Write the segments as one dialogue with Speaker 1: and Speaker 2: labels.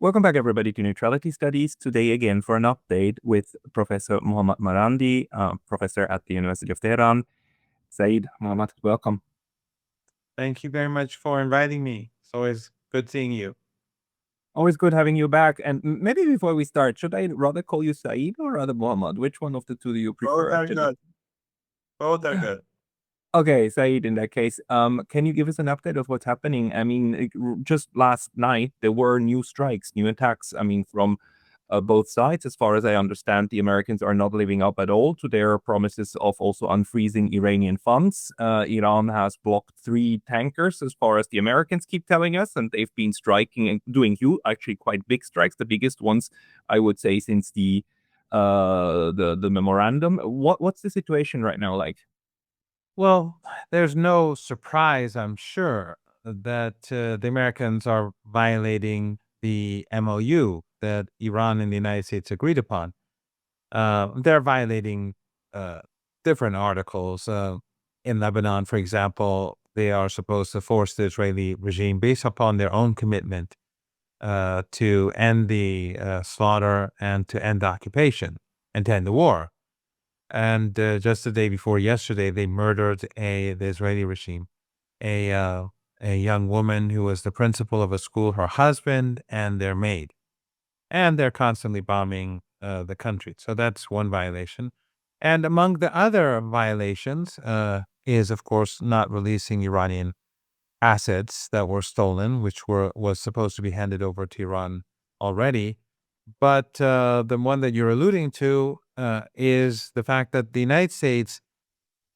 Speaker 1: Welcome back, everybody, to Neutrality Studies. Today, again, for an update with Professor Mohammad Marandi, professor at the University of Tehran. Saeed, Mohammad, welcome.
Speaker 2: Thank you very much for inviting me. It's always good seeing you.
Speaker 1: Always good having you back. And maybe before we start, should I rather call you Saeed or rather Mohammad? Which one of the two do you prefer?
Speaker 2: Both are good. Both are good.
Speaker 1: Okay, Saeed, in that case, can you give us an update of what's happening? I mean, just last night, there were new strikes, new attacks, from both sides. As far as I understand, the Americans are not living up at all to their promises of also unfreezing Iranian funds. Iran has blocked 3 tankers, as far as the Americans keep telling us, and they've been striking and doing actually quite big strikes, the biggest ones, I would say, since the memorandum. What's the situation right now like?
Speaker 2: Well, there's no surprise, I'm sure, that the Americans are violating the MOU that Iran and the United States agreed upon. They're violating different articles. In Lebanon, for example, they are supposed to force the Israeli regime based upon their own commitment to end the slaughter and to end the occupation and to end the war. And just the day before yesterday, they murdered the Israeli regime, a young woman who was the principal of a school, her husband, and their maid. And they're constantly bombing the country. So that's one violation. And among the other violations is, of course, not releasing Iranian assets that were stolen, which was supposed to be handed over to Iran already. But the one that you're alluding to is the fact that the United States,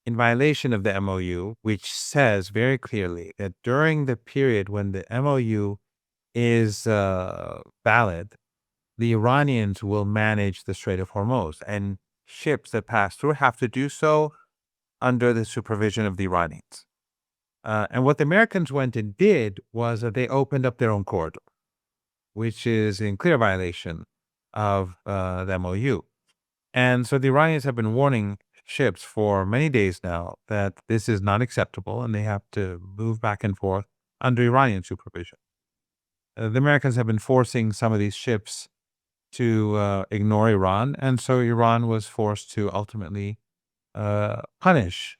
Speaker 2: in violation of the MOU, which says very clearly that during the period when the MOU is valid, the Iranians will manage the Strait of Hormuz, and ships that pass through have to do so under the supervision of the Iranians. And what the Americans went and did was that they opened up their own corridor, which is in clear violation of the MOU. And so the Iranians have been warning ships for many days now that this is not acceptable and they have to move back and forth under Iranian supervision. The Americans have been forcing some of these ships to ignore Iran, and so Iran was forced to ultimately punish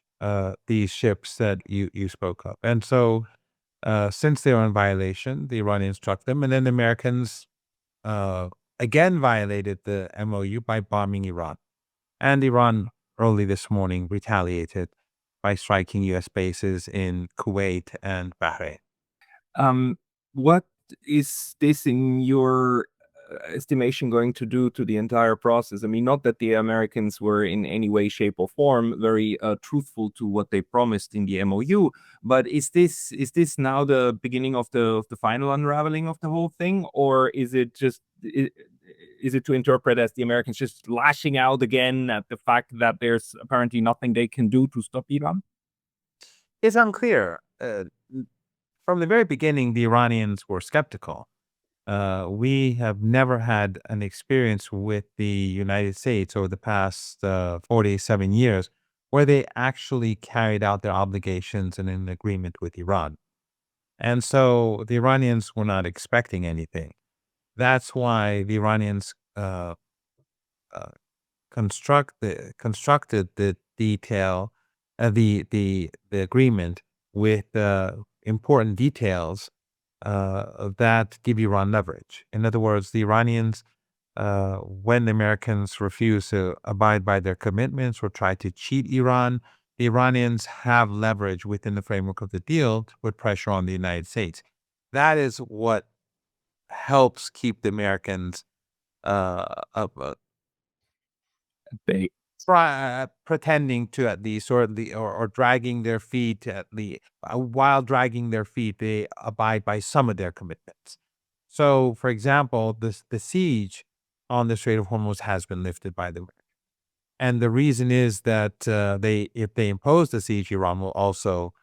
Speaker 2: these ships that you spoke of. And so since they were in violation, the Iranians struck them, and then the Americans again violated the MOU by bombing Iran. And Iran early this morning retaliated by striking U.S. bases in Kuwait and Bahrain.
Speaker 1: What is this, in your estimation, going to do to the entire process? I mean, not that the Americans were in any way, shape, or form very truthful to what they promised in the MOU, but is this now the beginning of the final unraveling of the whole thing, or is it just is it to interpret as the Americans just lashing out again at the fact that there's apparently nothing they can do to stop Iran?
Speaker 2: It's unclear. From the very beginning, the Iranians were skeptical. We have never had an experience with the United States over the past 47 years where they actually carried out their obligations in an agreement with Iran. And so the Iranians were not expecting anything. That's why the Iranians constructed the detail, the agreement with important details that give Iran leverage. In other words, the Iranians, when the Americans refuse to abide by their commitments or try to cheat Iran, the Iranians have leverage within the framework of the deal to put pressure on the United States. That is what helps keep the Americans
Speaker 1: They
Speaker 2: pretending to at least, or dragging their feet at least. While dragging their feet, they abide by some of their commitments. So, for example, the siege on the Strait of Hormuz has been lifted by the Americans. And the reason is that if they impose the siege, Iran will also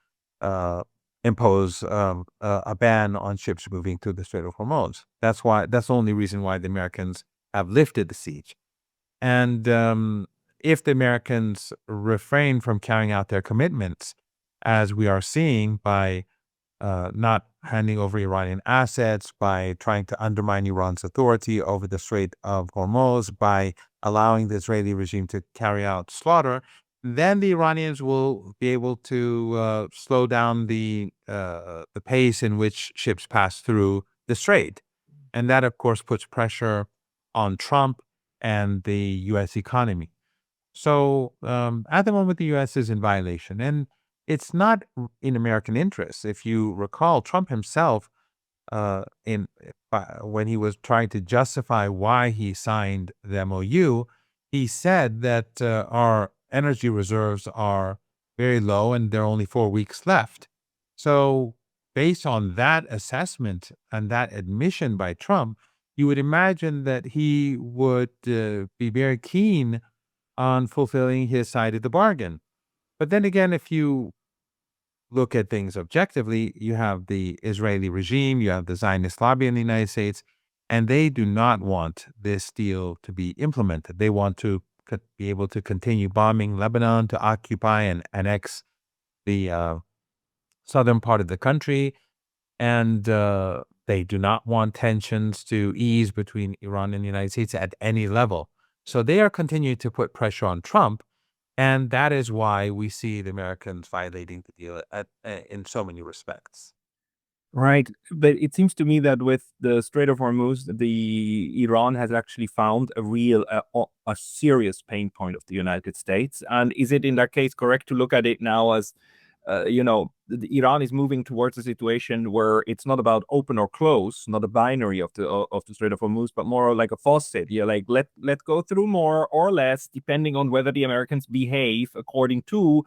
Speaker 2: impose a ban on ships moving through the Strait of Hormuz. That's the only reason why the Americans have lifted the siege. And if the Americans refrain from carrying out their commitments, as we are seeing by not handing over Iranian assets, by trying to undermine Iran's authority over the Strait of Hormuz, by allowing the Israeli regime to carry out slaughter, then the Iranians will be able to slow down the pace in which ships pass through the strait. And that, of course, puts pressure on Trump and the U.S. economy. So at the moment, the U.S. is in violation, and it's not in American interests. If you recall, Trump himself, in when he was trying to justify why he signed the MOU, he said that our energy reserves are very low and there are only 4 weeks left. So, based on that assessment and that admission by Trump, you would imagine that he would be very keen on fulfilling his side of the bargain. But then again, if you look at things objectively, you have the Israeli regime, you have the Zionist lobby in the United States, and they do not want this deal to be implemented. They want to be able to continue bombing Lebanon, to occupy and annex the southern part of the country, and they do not want tensions to ease between Iran and the United States at any level. So they are continuing to put pressure on Trump, and that is why we see the Americans violating the deal in so many respects.
Speaker 1: Right. But it seems to me that with the Strait of Hormuz, the Iran has actually found a real, a serious pain point of the United States. And is it in that case correct to look at it now as, Iran is moving towards a situation where it's not about open or close, not a binary of the Strait of Hormuz, but more like a faucet. Yeah, like let go through more or less, depending on whether the Americans behave according to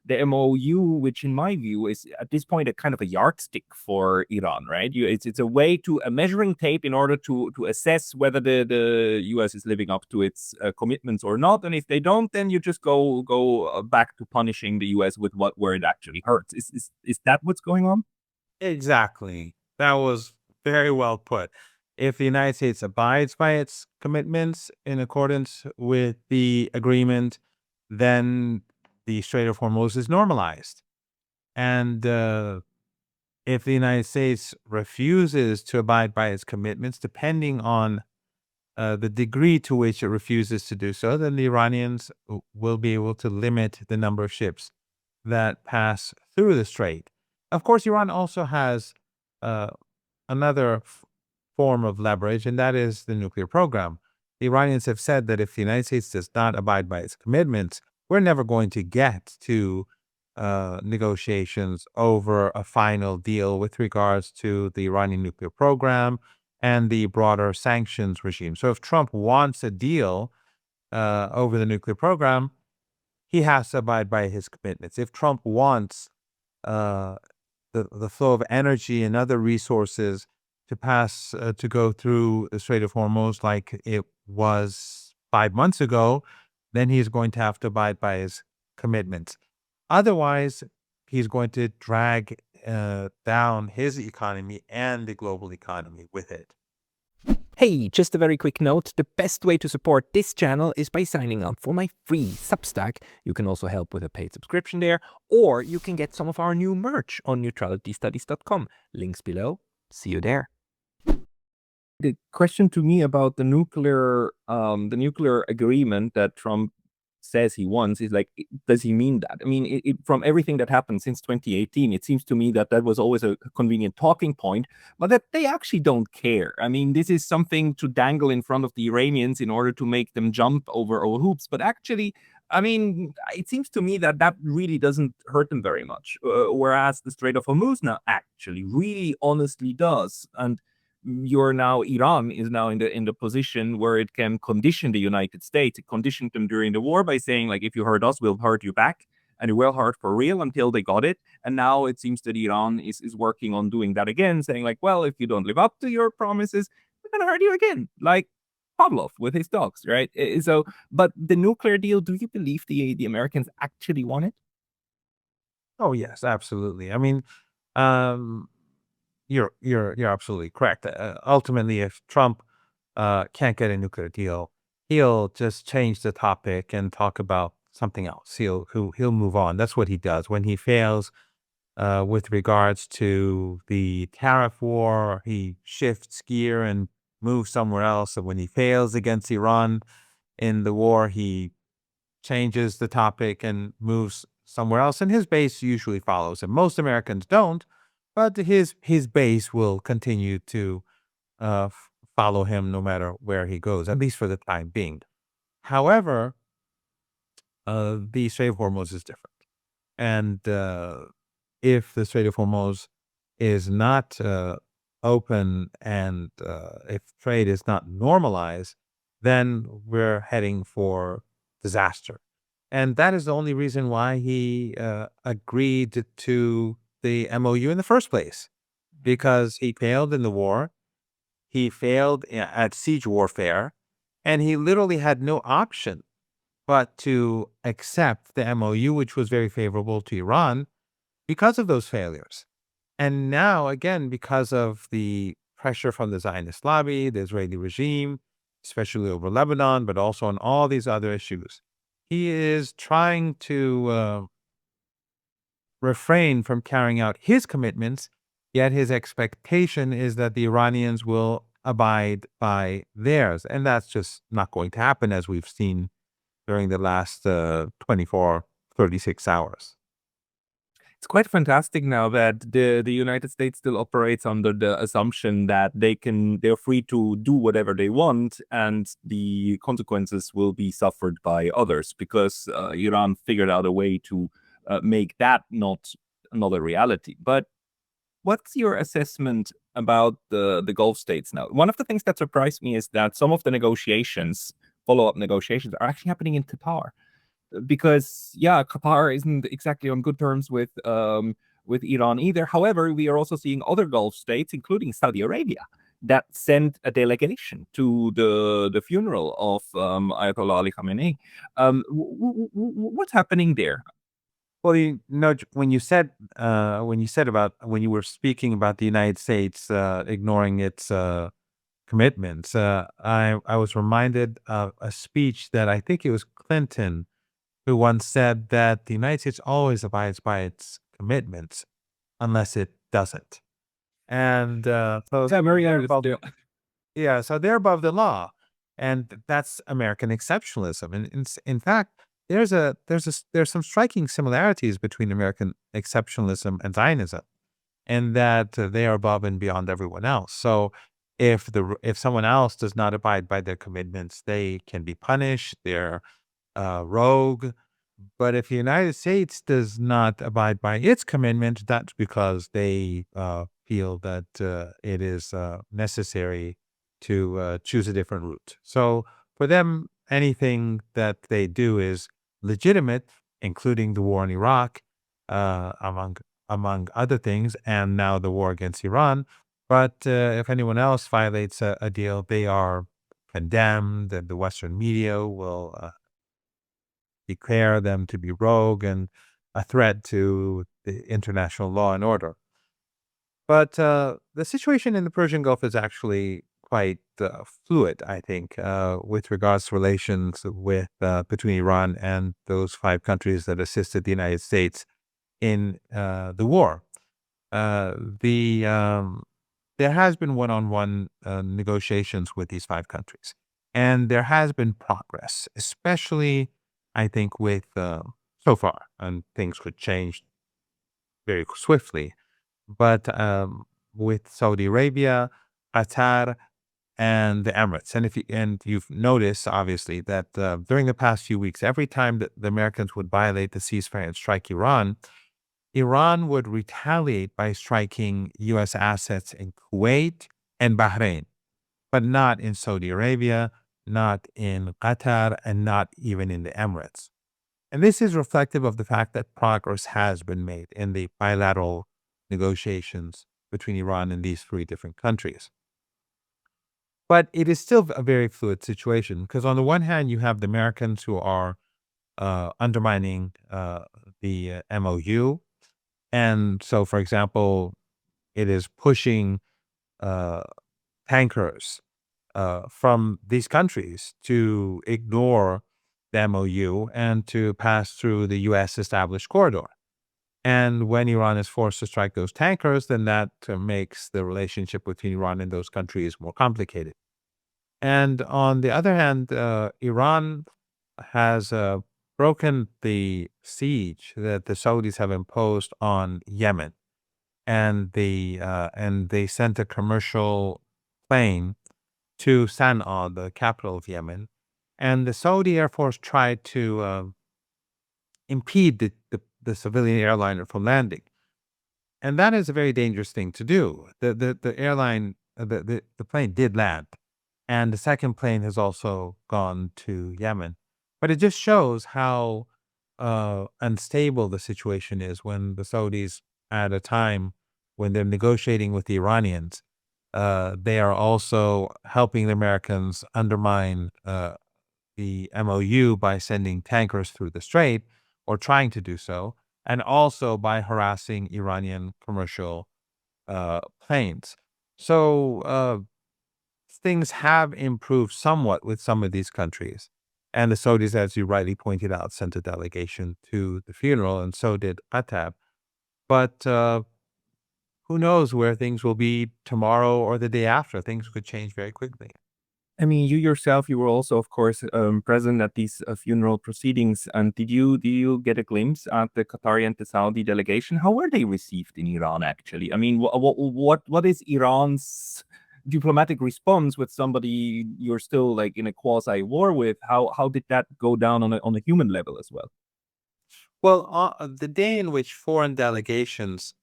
Speaker 1: the MOU, which in my view is at this point a kind of a yardstick for Iran, right? It's a way to a measuring tape in order to assess whether the US is living up to its commitments or not. And if they don't, then you just go back to punishing the US with where it actually hurts. Is that what's going on?
Speaker 2: Exactly. That was very well put. If the United States abides by its commitments in accordance with the agreement, then the Strait of Hormuz is normalized. And if the United States refuses to abide by its commitments, depending on the degree to which it refuses to do so, then the Iranians will be able to limit the number of ships that pass through the strait. Of course, Iran also has uh, another form of leverage, and that is the nuclear program. The Iranians have said that if the United States does not abide by its commitments, we're never going to get to negotiations over a final deal with regards to the Iranian nuclear program and the broader sanctions regime. So if Trump wants a deal over the nuclear program, he has to abide by his commitments. If Trump wants uh, the flow of energy and other resources to go through the Strait of Hormuz like it was 5 months ago, then he's going to have to abide by his commitments. Otherwise, he's going to drag down his economy and the global economy with it.
Speaker 3: Hey, just a very quick note. The best way to support this channel is by signing up for my free Substack. You can also help with a paid subscription there, or you can get some of our new merch on neutralitystudies.com. Links below. See you there.
Speaker 1: The question to me about the nuclear agreement that Trump says he wants is like, does he mean that? I mean, from everything that happened since 2018, it seems to me that that was always a convenient talking point, but that they actually don't care. I mean, this is something to dangle in front of the Iranians in order to make them jump over hoops. But actually, I mean, it seems to me that that really doesn't hurt them very much. Whereas the Strait of Hormuz now actually really honestly does. And Iran is now in the position where it can condition the United States. It conditioned them during the war by saying, like, if you hurt us, we'll hurt you back. And it will hurt for real until they got it. And now it seems that Iran is working on doing that again, saying, like, well, if you don't live up to your promises, we're going to hurt you again. Like Pavlov with his dogs, right? So, but the nuclear deal, do you believe the Americans actually want it?
Speaker 2: Oh yes, absolutely. I mean, um, you're absolutely correct. Ultimately, if Trump can't get a nuclear deal, he'll just change the topic and talk about something else. He'll move on. That's what he does when he fails with regards to the tariff war. He shifts gear and moves somewhere else. So when he fails against Iran in the war, he changes the topic and moves somewhere else. And his base usually follows him. Most Americans don't, but his base will continue to follow him no matter where he goes, at least for the time being. However, the Strait of Hormuz is different. And if the Strait of Hormuz is not open and if trade is not normalized, then we're heading for disaster. And that is the only reason why he agreed to the MOU in the first place, because he failed in the war. He failed at siege warfare, and he literally had no option but to accept the MOU, which was very favorable to Iran because of those failures. And now, again, because of the pressure from the Zionist lobby, the Israeli regime, especially over Lebanon, but also on all these other issues, he is trying to refrain from carrying out his commitments, yet his expectation is that the Iranians will abide by theirs. And that's just not going to happen, as we've seen during the last 24, 36 hours.
Speaker 1: It's quite fantastic now that the United States still operates under the assumption that they're free to do whatever they want, and the consequences will be suffered by others, because Iran figured out a way to make that not another reality. But what's your assessment about the Gulf states now? One of the things that surprised me is that some of the negotiations, follow-up negotiations, are actually happening in Qatar. Because Qatar isn't exactly on good terms with Iran either. However, we are also seeing other Gulf states, including Saudi Arabia, that sent a delegation to the funeral of Ayatollah Ali Khamenei. What's happening there?
Speaker 2: Well, when you were speaking about the United States ignoring its commitments, I was reminded of a speech that I think it was Clinton who once said that the United States always abides by its commitments unless it doesn't. And so so they're above the law, and that's American exceptionalism. And in fact, there's some striking similarities between American exceptionalism and Zionism, and that they are above and beyond everyone else. So if someone else does not abide by their commitments, they can be punished. They're rogue. But if the United States does not abide by its commitment, that's because they feel that it is necessary to choose a different route. So for them, anything that they do is legitimate, including the war in Iraq, among other things, and now the war against Iran. But if anyone else violates a deal, they are condemned, and the Western media will declare them to be rogue and a threat to the international law and order. But the situation in the Persian Gulf is actually quite fluid, I think, with regards to relations between Iran and those 5 countries that assisted the United States in the war. There has been one-on-one negotiations with these 5 countries, and there has been progress, especially I think with so far, and things could change very swiftly, but with Saudi Arabia, Qatar, and the Emirates. And you've noticed obviously that during the past few weeks, every time that the Americans would violate the ceasefire and strike Iran, Iran would retaliate by striking U.S. assets in Kuwait and Bahrain, but not in Saudi Arabia, not in Qatar, and not even in the Emirates. And this is reflective of the fact that progress has been made in the bilateral negotiations between Iran and these 3 different countries. But it is still a very fluid situation, because on the one hand, you have the Americans who are undermining the MOU. And so, for example, it is pushing tankers from these countries to ignore the MOU and to pass through the U.S. established corridor. And when Iran is forced to strike those tankers, then that makes the relationship between Iran and those countries more complicated. And on the other hand, Iran has broken the siege that the Saudis have imposed on Yemen, and they sent a commercial plane to Sana'a, the capital of Yemen, and the Saudi Air Force tried to impede the civilian airliner from landing. And that is a very dangerous thing to do. The airline, the plane did land, and the second plane has also gone to Yemen. But it just shows how unstable the situation is when the Saudis, at a time when they're negotiating with the Iranians, they are also helping the Americans undermine the MOU by sending tankers through the strait, or trying to do so, and also by harassing Iranian commercial planes. So things have improved somewhat with some of these countries. And the Saudis, as you rightly pointed out, sent a delegation to the funeral, and so did Qatar. But who knows where things will be tomorrow or the day after? Things could change very quickly.
Speaker 1: I mean, you yourself, you were also, of course, present at these funeral proceedings. And did you get a glimpse at the Qatari and the Saudi delegation? How were they received in Iran, actually? I mean, what is Iran's diplomatic response with somebody you're still like in a quasi war with? How did that go down on a human level as well?
Speaker 2: Well, the day in which foreign delegations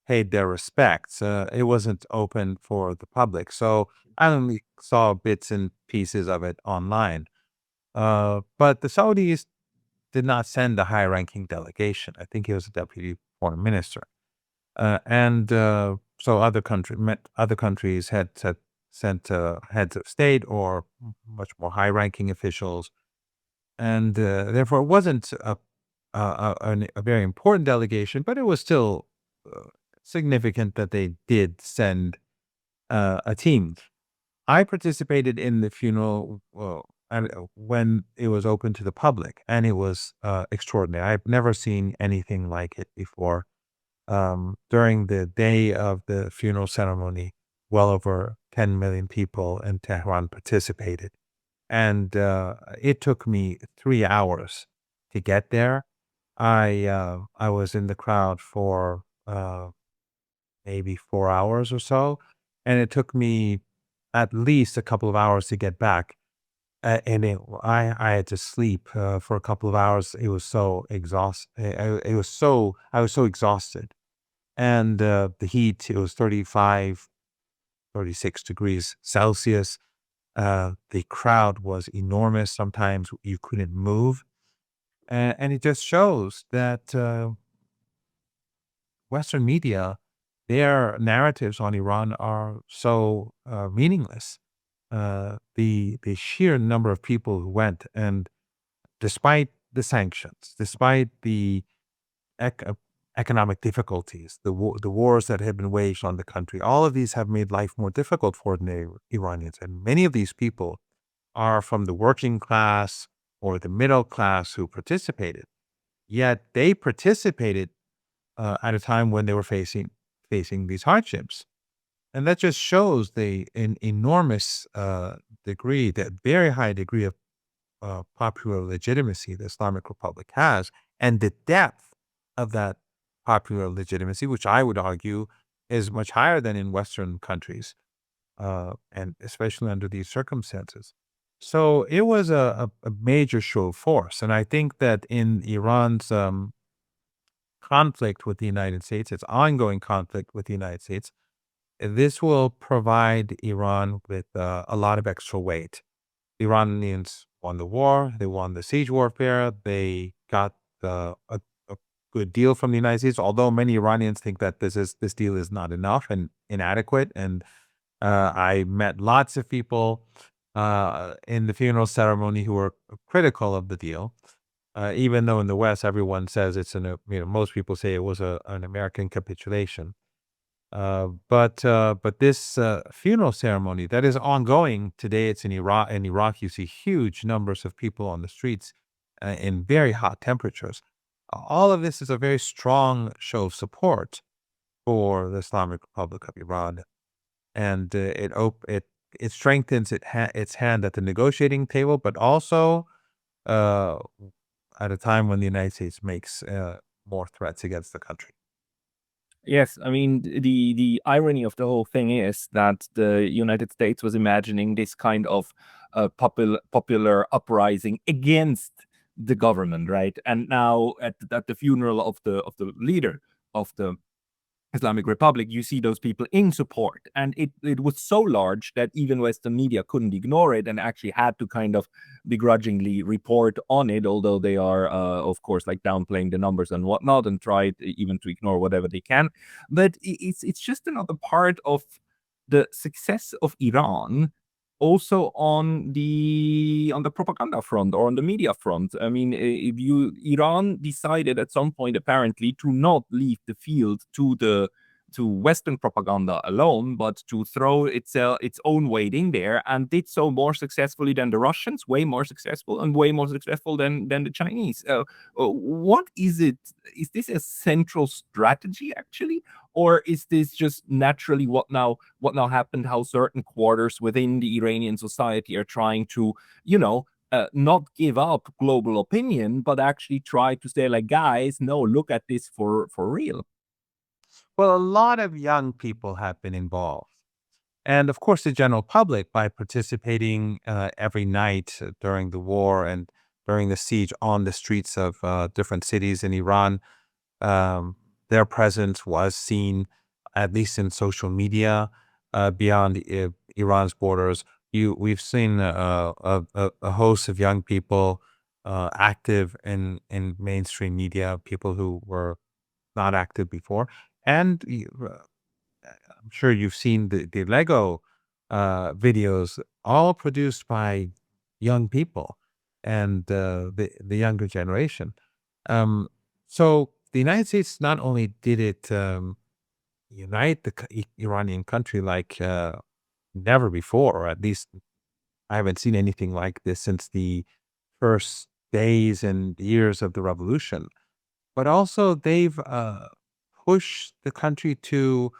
Speaker 2: paid their respects, it wasn't open for the public. So I only saw bits and pieces of it online. But the Saudis did not send a high-ranking delegation. I think he was a deputy foreign minister. So other countries had sent heads of state or much more high-ranking officials, and therefore it wasn't a very important delegation, but it was still significant that they did send a team. I participated in the funeral when it was open to the public, and it was extraordinary. I've never seen anything like it before. During the day of the funeral ceremony, well over 10 million people in Tehran participated. And it took me 3 hours to get there. I was in the crowd for maybe 4 hours or so, and it took me at least a couple of hours to get back. I had to sleep for a couple of hours. It was so I was so exhausted, and the heat. It was 35, 36 degrees Celsius. The crowd was enormous. Sometimes you couldn't move. And it just shows that Western media, their narratives on Iran are so meaningless. The sheer number of people who went, and despite the sanctions, despite the ec- uh, economic difficulties, the wars that have been waged on the country, all of these have made life more difficult for ordinary Iranians. And many of these people are from the working class or the middle class who participated. Yet they participated at a time when they were facing these hardships. And that just shows an enormous degree, that very high degree of popular legitimacy the Islamic Republic has, and the depth of that popular legitimacy, which I would argue is much higher than in Western countries, and especially under these circumstances. So it was a major show of force. And I think that in Iran's conflict with the United States, its ongoing conflict with the United States, this will provide Iran with a lot of extra weight. The Iranians won the war, they won the siege warfare, they got a good deal from the United States, although many Iranians think that this deal is not enough and inadequate. And I met lots of people in the funeral ceremony who were critical of the deal. Even though in the West everyone says most people say it was an American capitulation. But this funeral ceremony that is ongoing today, it's in Iraq. In Iraq, you see huge numbers of people on the streets in very hot temperatures. All of this is a very strong show of support for the Islamic Republic of Iran, and it strengthens its hand at the negotiating table, but also uh, at a time when the United States makes more threats against the country.
Speaker 1: Yes, I mean the irony of the whole thing is that the United States was imagining this kind of popular uprising against the government, right? And now at the funeral of the leader of the Islamic Republic, you see those people in support. And it was so large that even Western media couldn't ignore it and actually had to kind of begrudgingly report on it, although they are, of course, like downplaying the numbers and whatnot and try even to ignore whatever they can. But it's just another part of the success of Iran also on the propaganda front or on the media front. I mean, if you Iran decided at some point apparently to not leave the field to Western propaganda alone, but to throw its own weight in there, and did so more successfully than the Russians, way more successful, and way more successful than the Chinese. What is it? Is this a central strategy actually, or is this just naturally what now happened? How certain quarters within the Iranian society are trying to, not give up global opinion, but actually try to say like, guys, no, look at this for real.
Speaker 2: Well, a lot of young people have been involved. And of course, the general public, by participating every night during the war and during the siege on the streets of different cities in Iran, um, their presence was seen, at least in social media, beyond Iran's borders. We've seen a host of young people active in mainstream media, people who were not active before, and I'm sure you've seen the Lego videos, all produced by young people and the younger generation. Um, so the United States not only did it unite the Iranian country like never before, or at least I haven't seen anything like this since the first days and years of the revolution, but also they've pushed the country to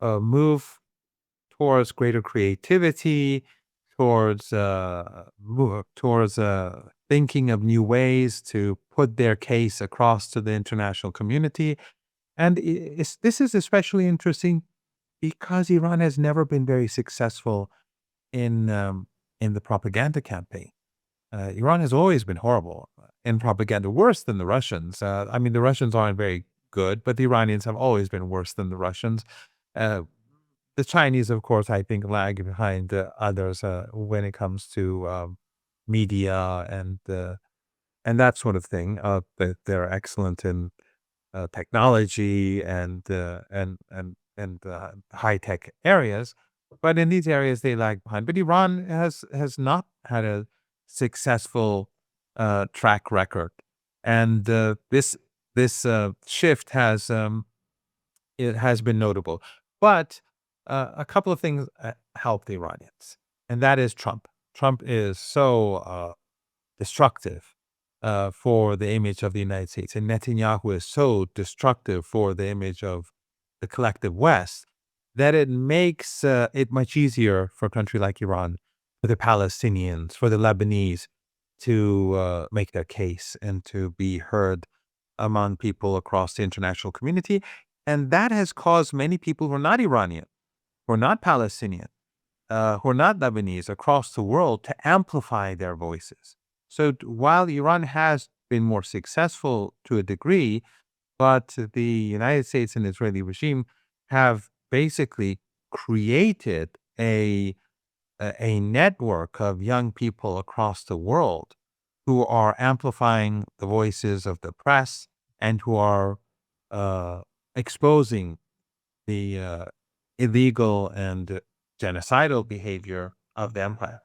Speaker 2: move towards greater creativity, towards thinking of new ways to put their case across to the international community. And this is especially interesting because Iran has never been very successful in um, in the propaganda campaign. Iran has always been horrible in propaganda, worse than the Russians. I mean, the Russians aren't very good, but the Iranians have always been worse than the Russians. Uh, the Chinese, of course, I think lag behind others when it comes to media and that sort of thing. They're excellent in technology and high tech areas, but in these areas they lag behind. But Iran has not had a successful track record, and this shift has it has been notable. But a couple of things help the Iranians, and that is Trump. Trump is so destructive for the image of the United States, and Netanyahu is so destructive for the image of the collective West that it makes it much easier for a country like Iran, for the Palestinians, for the Lebanese to make their case and to be heard among people across the international community. And that has caused many people who are not Iranian, who are not Palestinian, who are not Lebanese across the world to amplify their voices. So while Iran has been more successful to a degree, but the United States and Israeli regime have basically created a network of young people across the world who are amplifying the voices of the press and who are uh, exposing the illegal and genocidal behavior of the empire.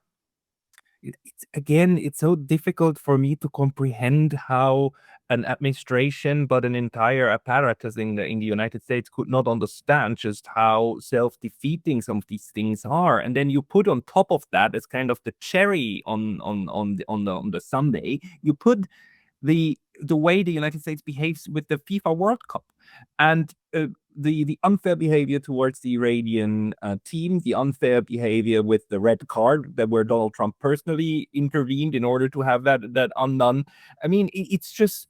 Speaker 1: It's so difficult for me to comprehend how an administration, but an entire apparatus in the United States could not understand just how self-defeating some of these things are. And then you put on top of that as kind of the cherry on the sundae, you put the way the United States behaves with the FIFA World Cup, and the unfair behavior towards the Iranian team, the unfair behavior with the red card that where Donald Trump personally intervened in order to have that undone. I mean, it's just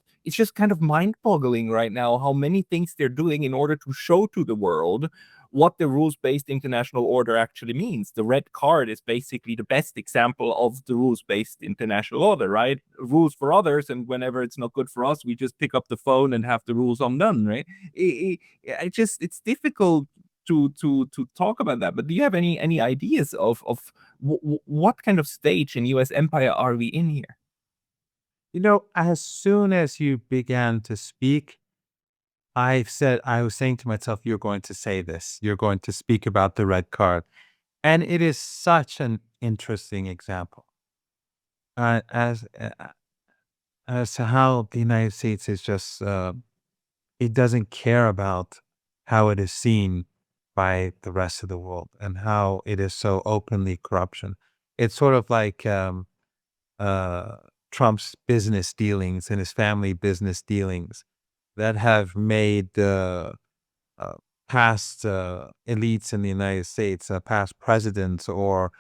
Speaker 1: kind of mind-boggling right now how many things they're doing in order to show to the world what the rules-based international order actually means. The red card is basically the best example of the rules-based international order, right? Rules for others, and whenever it's not good for us, we just pick up the phone and have the rules undone, right? It's difficult to talk about that. But do you have any ideas of what kind of stage in U.S. empire are we in here?
Speaker 2: As soon as you began to speak, I was saying to myself, you're going to say this. You're going to speak about the red card. And it is such an interesting example uh, as uh, as to how the United States is just, it doesn't care about how it is seen by the rest of the world and how it is so openly corruption. It's sort of like uh, Trump's business dealings and his family business dealings that have made uh, past elites in the United States, past presidents or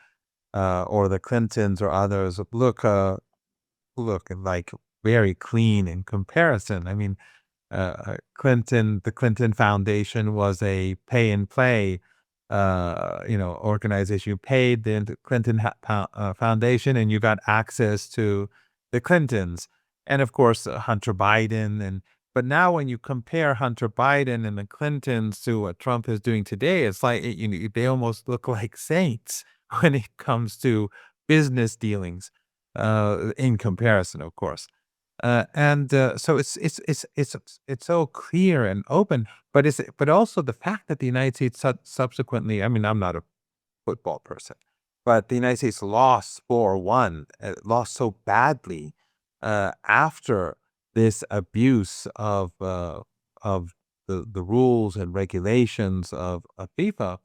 Speaker 2: the Clintons or others look like very clean in comparison. I mean, the Clinton Foundation was a pay and play, organization. You paid the Clinton Foundation, and you got access to the Clintons, and of course Hunter Biden. But now, when you compare Hunter Biden and the Clintons to what Trump is doing today, it's like they almost look like saints when it comes to business dealings, in comparison, of course. So it's so clear and open, but also the fact that the United States subsequently, I mean, I'm not a football person, but the United States lost 4-1, lost so badly after this abuse of the rules and regulations of FIFA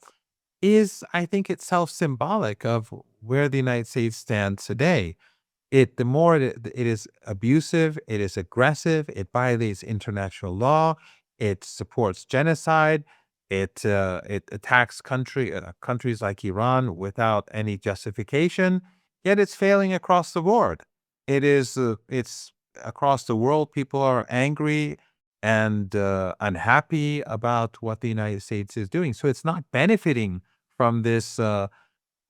Speaker 2: is, I think, itself symbolic of where the United States stands today. The more it is abusive, it is aggressive, it violates international law, it supports genocide, it attacks countries like Iran without any justification, yet it's failing across the board. It's across the world, people are angry and unhappy about what the United States is doing. So it's not benefiting from this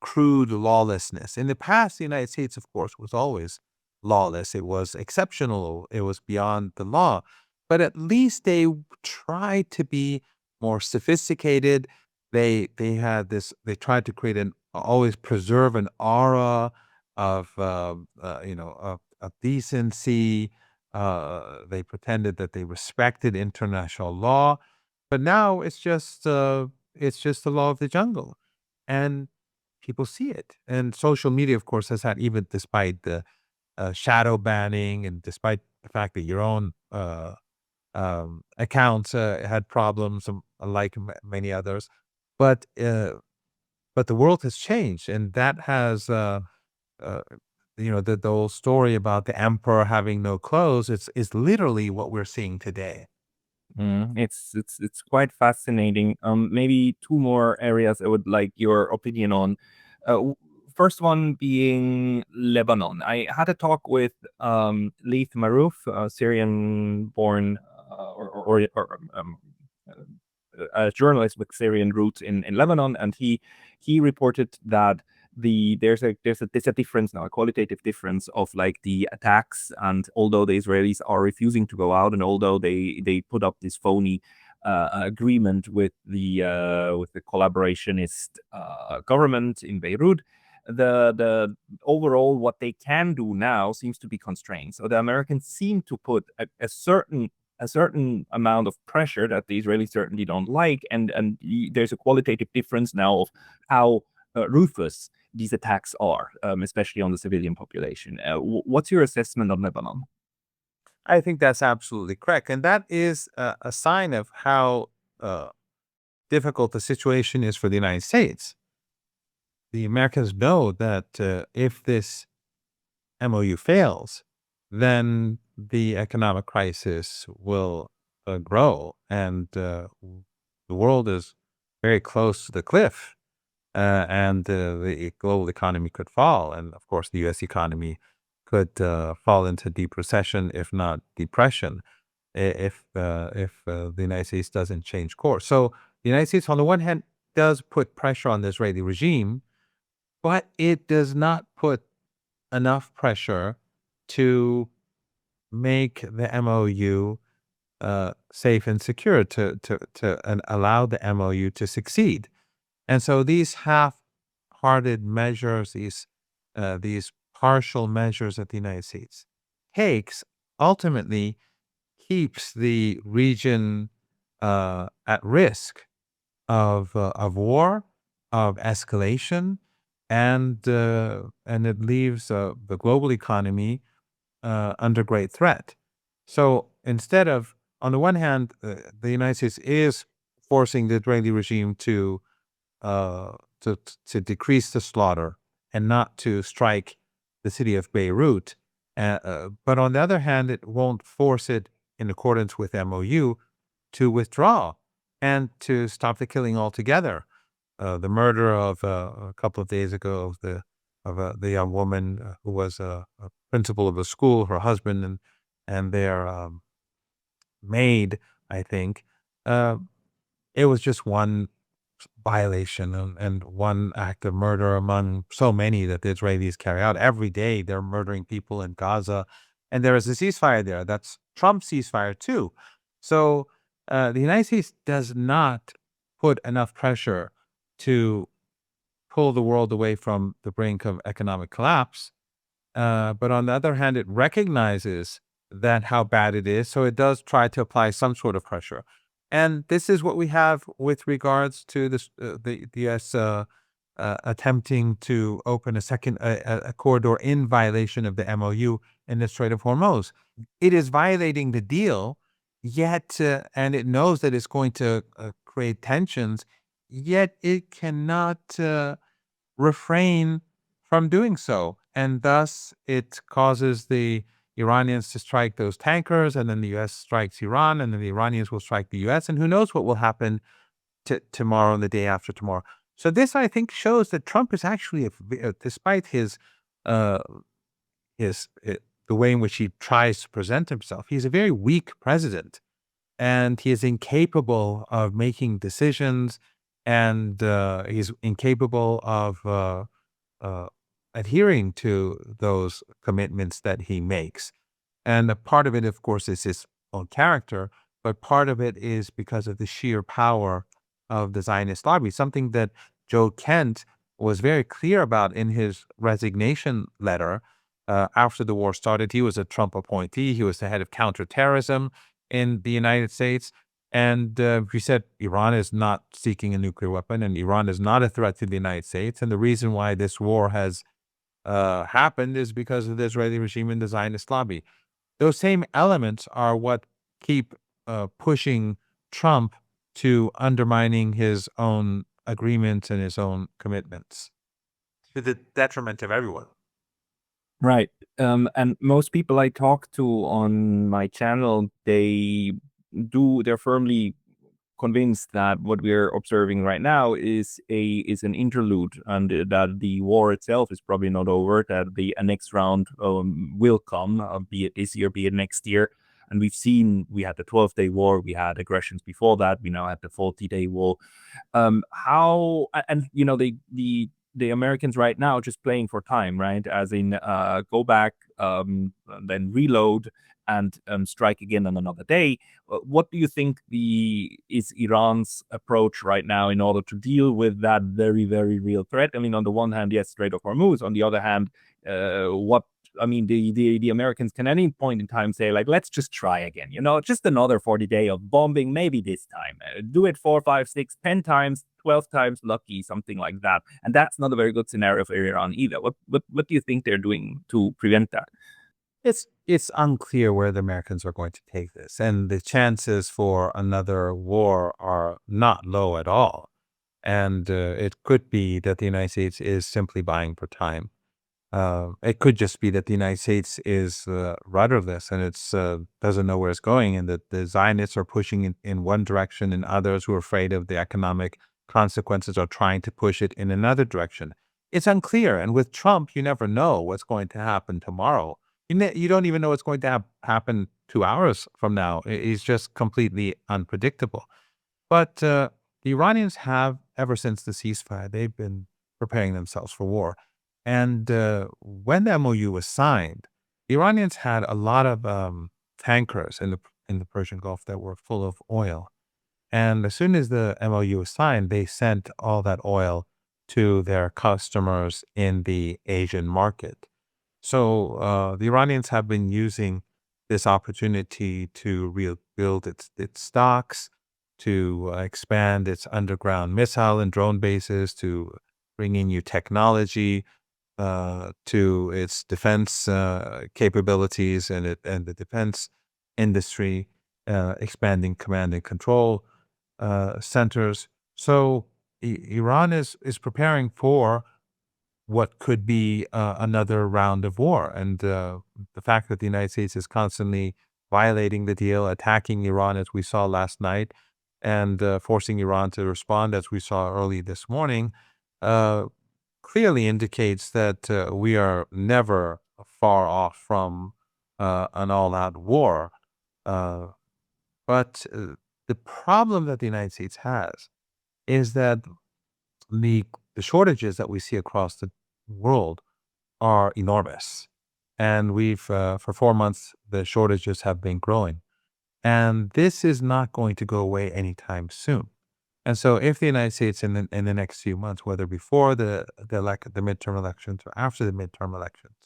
Speaker 2: crude lawlessness. In the past, the United States, of course, was always lawless. It was exceptional. It was beyond the law. But at least they tried to be more sophisticated. They tried to always preserve an aura of, of decency. They pretended that they respected international law. But now it's just the law of the jungle. And people see it. And social media, of course, has had, even despite the shadow banning and despite the fact that your own accounts had problems, like many others. But the world has changed, and that has, uh, the whole story about the emperor having no clothes. Is literally what we're seeing today.
Speaker 1: It's quite fascinating. Maybe two more areas I would like your opinion on. First one being Lebanon. I had a talk with Leith Marouf, a Syrian-born a journalist with Syrian roots in Lebanon, and he reported that there's a difference now, a qualitative difference of like the attacks, and although the Israelis are refusing to go out, and although they put up this phony agreement with the collaborationist government in Beirut, the overall what they can do now seems to be constrained. So the Americans seem to put a certain amount of pressure that the Israelis certainly don't like, and there's a qualitative difference now of how ruthless these attacks are, especially on the civilian population. What's your assessment on Lebanon?
Speaker 2: I think that's absolutely correct. And that is a sign of how difficult the situation is for the United States. The Americans know that if this MOU fails, then the economic crisis will grow, and the world is very close to the cliff, and the global economy could fall, and of course, the U.S. economy could fall into deep recession, if not depression, if the United States doesn't change course. So the United States, on the one hand, does put pressure on the Israeli regime, but it does not put enough pressure to make the MOU safe and secure to and allow the MOU to succeed. And so these half-hearted measures, these partial measures that the United States takes, ultimately keeps the region at risk of war, of escalation, and it leaves the global economy under great threat. So instead of, on the one hand, the United States is forcing the Israeli regime uh, to decrease the slaughter and not to strike the city of Beirut. But on the other hand, it won't force it in accordance with MOU to withdraw and to stop the killing altogether. The murder of a couple of days ago of the young woman who was a principal of a school, her husband and their maid, I think. Uh, it was just one violation and one act of murder among so many that the Israelis carry out. Every day they're murdering people in Gaza, and there is a ceasefire there. That's Trump's ceasefire too. So the United States does not put enough pressure to pull the world away from the brink of economic collapse. But on the other hand, it recognizes that how bad it is, so it does try to apply some sort of pressure. And this is what we have with regards to the U.S. Attempting to open a corridor in violation of the MOU in the Strait of Hormuz. It is violating the deal, yet, and it knows that it's going to create tensions, yet it cannot refrain from doing so. And thus, it causes the Iranians to strike those tankers, and then the U.S. strikes Iran, and then the Iranians will strike the U.S., and who knows what will happen tomorrow and the day after tomorrow. So this, I think, shows that Trump is actually, despite uh, the way in which he tries to present himself, he's a very weak president, and he is incapable of making decisions, and he's incapable of adhering to those commitments that he makes. And a part of it, of course, is his own character, but part of it is because of the sheer power of the Zionist lobby, something that Joe Kent was very clear about in his resignation letter after the war started. He was a Trump appointee. He was the head of counterterrorism in the United States. And he said Iran is not seeking a nuclear weapon, and Iran is not a threat to the United States. And the reason why this war has happened is because of the Israeli regime and the Zionist lobby. Those same elements are what keep pushing Trump to undermining his own agreements and his own commitments to the detriment of everyone.
Speaker 1: Right. And most people I talk to on my channel, they're firmly convinced that what we're observing right now is an interlude, and that the war itself is probably not over, that the next round will come, be it this year, be it next year. And we had the 12-day war, we had aggressions before that, we now have the 40-day war. The Americans right now just playing for time, right? As in, go back, then reload, and strike again on another day. What do you think is Iran's approach right now in order to deal with that very, very real threat? I mean, on the one hand, yes, Strait of Hormuz. On the other hand, the Americans can at any point in time say, like, let's just try again, just another 40-day of bombing, maybe this time. Do it 4, 5, 6, 10 times, 12 times lucky, something like that. And that's not a very good scenario for Iran either. What do you think they're doing to prevent that?
Speaker 2: It's unclear where the Americans are going to take this, and the chances for another war are not low at all. And it could be that the United States is simply buying for time. It could just be that the United States is rudderless and it's doesn't know where it's going, and that the Zionists are pushing it in one direction, and others who are afraid of the economic consequences are trying to push it in another direction. It's unclear, and with Trump, you never know what's going to happen tomorrow. You don't even know what's going to happen 2 hours from now. It's just completely unpredictable. But the Iranians have, ever since the ceasefire, they've been preparing themselves for war. And when the MOU was signed, the Iranians had a lot of tankers in the Persian Gulf that were full of oil. And as soon as the MOU was signed, they sent all that oil to their customers in the Asian market. So the Iranians have been using this opportunity to rebuild its stocks, to expand its underground missile and drone bases, to bring in new technology, to its defense capabilities and the defense industry, expanding command and control centers. So Iran is preparing for what could be another round of war. And the fact that the United States is constantly violating the deal, attacking Iran as we saw last night, and forcing Iran to respond as we saw early this morning, uh, clearly indicates that we are never far off from an all-out war. Uh, but the problem that the United States has is that the the shortages that we see across the world are enormous. And for 4 months, the shortages have been growing. And this is not going to go away anytime soon. And so if the United States in the next few months, whether before the midterm elections or after the midterm elections,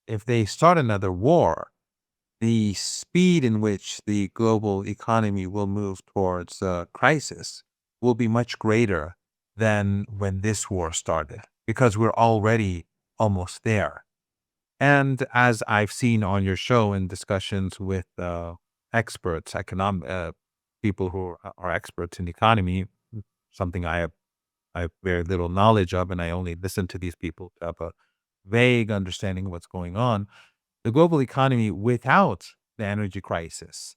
Speaker 2: if they start another war, the speed in which the global economy will move towards crisis will be much greater than when this war started, because we're already almost there. And as I've seen on your show in discussions with experts, people who are experts in economy, something I have very little knowledge of, and I only listen to these people to have a vague understanding of what's going on. The global economy without the energy crisis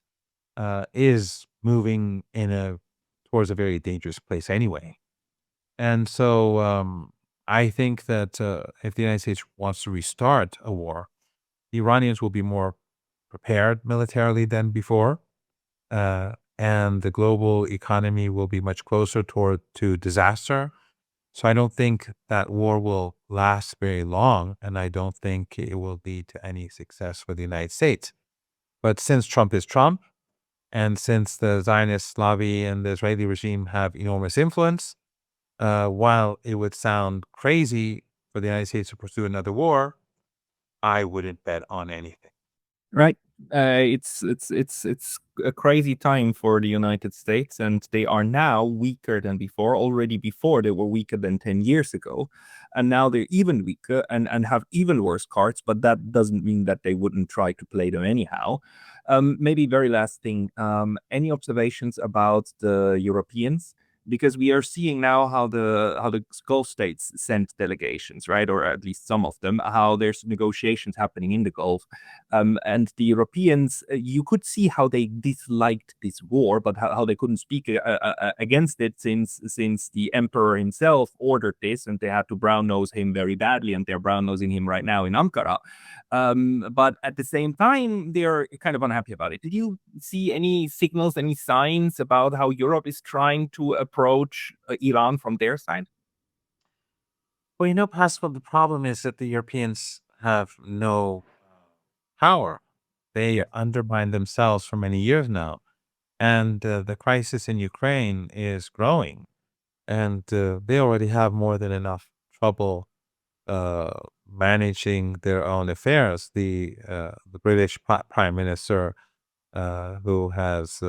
Speaker 2: is moving towards a very dangerous place anyway. And so I think that if the United States wants to restart a war, the Iranians will be more prepared militarily than before, and the global economy will be much closer to disaster. So I don't think that war will last very long, and I don't think it will lead to any success for the United States. But since Trump is Trump, and since the Zionist lobby and the Israeli regime have enormous influence, while it would sound crazy for the United States to pursue another war, I wouldn't bet on anything.
Speaker 1: Right. It's a crazy time for the United States, and they are now weaker than before. Already before they were weaker than 10 years ago, and now they're even weaker and have even worse cards. But that doesn't mean that they wouldn't try to play them anyhow. Maybe very last thing. Any observations about the Europeans? Because we are seeing now how the Gulf states send delegations, right, or at least some of them. How there's negotiations happening in the Gulf. And the Europeans, you could see how they disliked this war, but how they couldn't speak against it since the emperor himself ordered this, and they had to brown nose him very badly, and they're brown nosing him right now in Ankara. But at the same time, they're kind of unhappy about it. Did you see any signals, any signs about how Europe is trying to approach Iran from their side?
Speaker 2: Well, Pascal, the problem is that the Europeans have no power. They undermined themselves for many years now. And the crisis in Ukraine is growing. And they already have more than enough trouble uh, managing their own affairs. The British Prime Minister, who has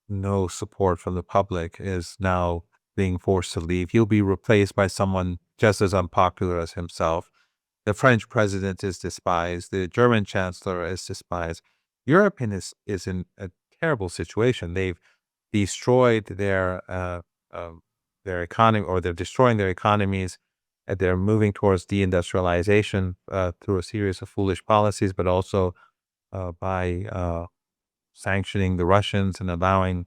Speaker 2: no support from the public, is now being forced to leave. He'll be replaced by someone just as unpopular as himself. The French president is despised. The German chancellor is despised. Europe is in a terrible situation. They've destroyed their economy, or they're destroying their economies. They're moving towards deindustrialization through a series of foolish policies, but also by sanctioning the Russians and allowing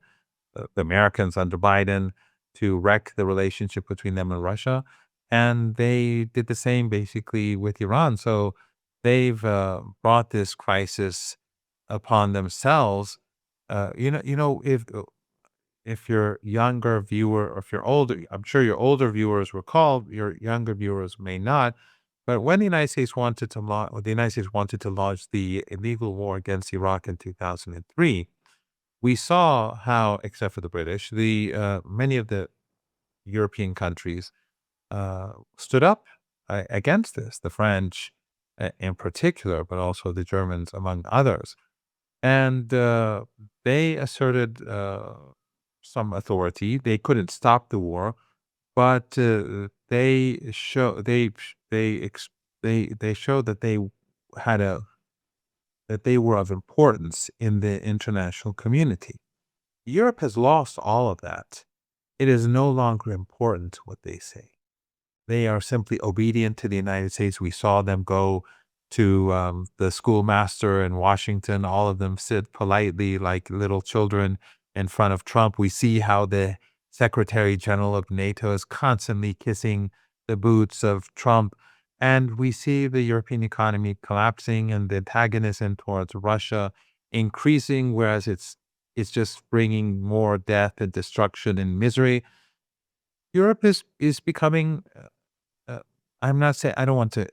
Speaker 2: the Americans under Biden to wreck the relationship between them and Russia. And they did the same basically with Iran. So they've brought this crisis upon themselves. If your younger viewer, or if you're older, I'm sure your older viewers recall, your younger viewers may not. But when the United States wanted to launch the illegal war against Iraq in 2003, we saw how, except for the British, many of the European countries stood up against this. The French, in particular, but also the Germans, among others, and they asserted some authority. They couldn't stop the war, but they showed that they were of importance in the international community. Europe has lost all of that. It is no longer important what they say. They are simply obedient to the United States. We saw them go to the schoolmaster in Washington. All of them sit politely like little children in front of Trump. We see how the Secretary General of NATO is constantly kissing the boots of Trump. And we see the European economy collapsing and the antagonism towards Russia increasing, whereas it's just bringing more death and destruction and misery. Europe is becoming, I'm not saying, I don't want to,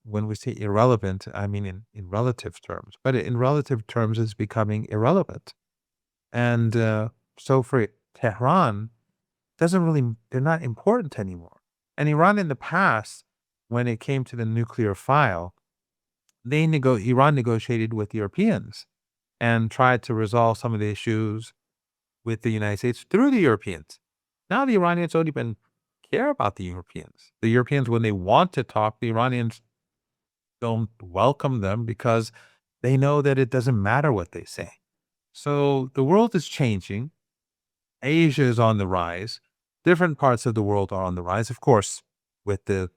Speaker 2: when we say irrelevant, I mean in relative terms, but in relative terms, it's becoming irrelevant. And so for Tehran, they're not important anymore. And Iran in the past, when it came to the nuclear file, Iran negotiated with Europeans and tried to resolve some of the issues with the United States through the Europeans. Now the Iranians don't even care about the Europeans. The Europeans, when they want to talk, the Iranians don't welcome them because they know that it doesn't matter what they say. So the world is changing. Asia is on the rise. Different parts of the world are on the rise. Of course, with the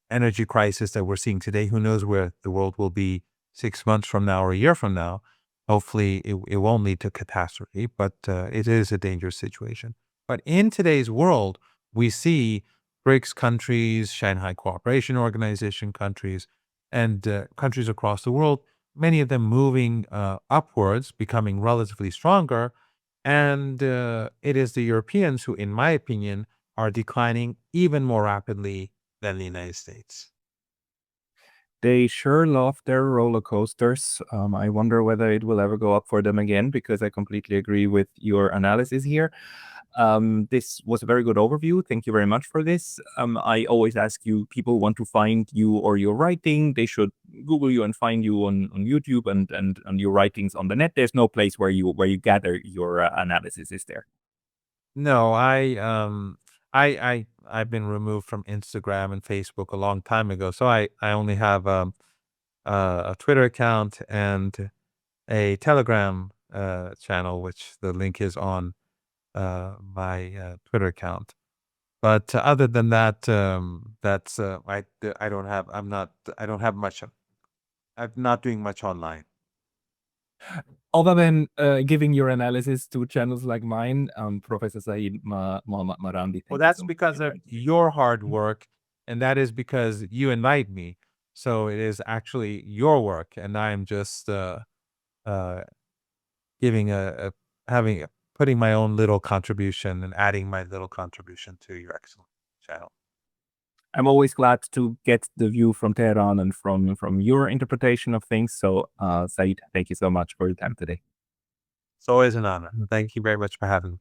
Speaker 2: energy crisis that we're seeing today, who knows where the world will be 6 months from now or a year from now. Hopefully, it won't lead to catastrophe, but it is a dangerous situation. But in today's world, we see BRICS countries, Shanghai Cooperation Organization countries, and countries across the world, many of them moving upwards, becoming relatively stronger. And it is the Europeans who, in my opinion, are declining even more rapidly than the United States.
Speaker 1: They sure love their roller coasters. I wonder whether it will ever go up for them again, because I completely agree with your analysis here. This was a very good overview. Thank you very much for this. I always ask you, people want to find you or your writing, they should Google you and find you on YouTube and your writings on the net. There's no place where you gather your analysis, is there?
Speaker 2: No, I've been removed from Instagram and Facebook a long time ago, so I only have a Twitter account and a Telegram channel, which the link is on my Twitter account. But other than that, I don't have. I don't have much. I'm not doing much online.
Speaker 1: Other than giving your analysis to channels like mine, Professor Saeed Mohammad Marandi.
Speaker 2: Well, that's because of your hard work, and that is because you invite me. So it is actually your work, and I am just putting my own little contribution and adding my little contribution to your excellent channel.
Speaker 1: I'm always glad to get the view from Tehran and from your interpretation of things. So, Saeed, thank you so much for your time today.
Speaker 2: It's always an honor. Thank you very much for having me.